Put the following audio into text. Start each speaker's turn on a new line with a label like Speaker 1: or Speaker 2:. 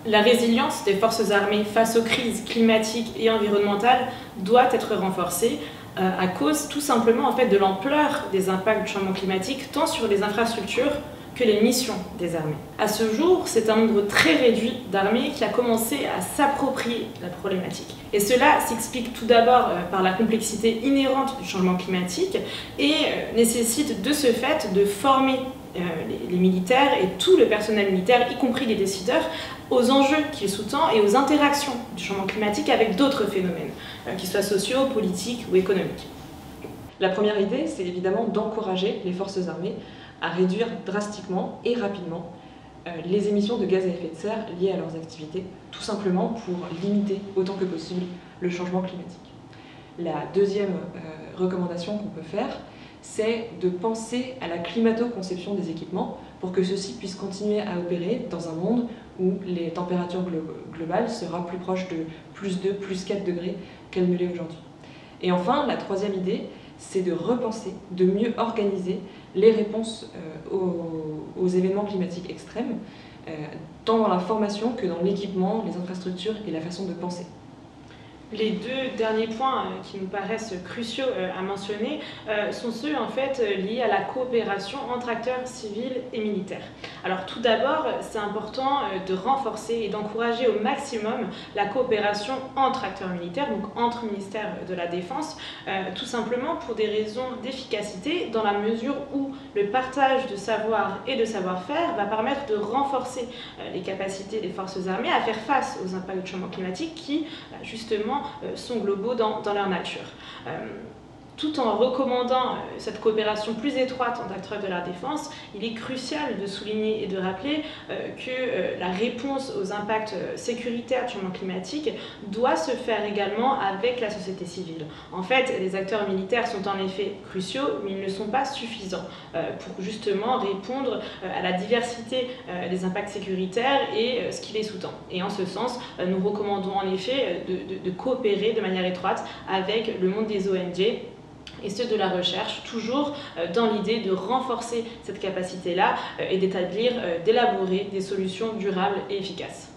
Speaker 1: La résilience des forces armées face aux crises climatiques et environnementales doit être renforcée à cause tout simplement en fait, de l'ampleur des impacts du changement climatique tant sur les infrastructures que les missions des armées. À ce jour, c'est un nombre très réduit d'armées qui a commencé à s'approprier la problématique. Et cela s'explique tout d'abord par la complexité inhérente du changement climatique et nécessite de ce fait de former les militaires et tout le personnel militaire, y compris les décideurs, aux enjeux qu'il sous-tend et aux interactions du changement climatique avec d'autres phénomènes, qu'ils soient sociaux, politiques ou économiques.
Speaker 2: La première idée, c'est évidemment d'encourager les forces armées à réduire drastiquement et rapidement les émissions de gaz à effet de serre liées à leurs activités, tout simplement pour limiter autant que possible le changement climatique. La deuxième recommandation qu'on peut faire, c'est de penser à la climato-conception des équipements pour que ceux-ci puissent continuer à opérer dans un monde où les températures globales seront plus proches de plus 2, plus 4 degrés qu'elles ne l'est aujourd'hui. Et enfin, la troisième idée, c'est de repenser, de mieux organiser les réponses aux événements climatiques extrêmes, tant dans la formation que dans l'équipement, les infrastructures et la façon de penser.
Speaker 1: Les deux derniers points qui nous paraissent cruciaux à mentionner sont ceux en fait liés à la coopération entre acteurs civils et militaires. Alors tout d'abord, c'est important de renforcer et d'encourager au maximum la coopération entre acteurs militaires, donc entre ministères de la Défense, tout simplement pour des raisons d'efficacité, dans la mesure où le partage de savoir et de savoir-faire va permettre de renforcer les capacités des forces armées à faire face aux impacts du changement climatique qui, justement, sont globaux dans leur nature. Tout en recommandant cette coopération plus étroite entre acteurs de la défense, il est crucial de souligner et de rappeler que la réponse aux impacts sécuritaires du changement climatique doit se faire également avec la société civile. En fait, les acteurs militaires sont en effet cruciaux, mais ils ne sont pas suffisants pour justement répondre à la diversité des impacts sécuritaires et ce qui les sous-tend. Et en ce sens, nous recommandons en effet de coopérer de manière étroite avec le monde des ONG et ceux de la recherche, toujours dans l'idée de renforcer cette capacité-là et d'établir, d'élaborer des solutions durables et efficaces.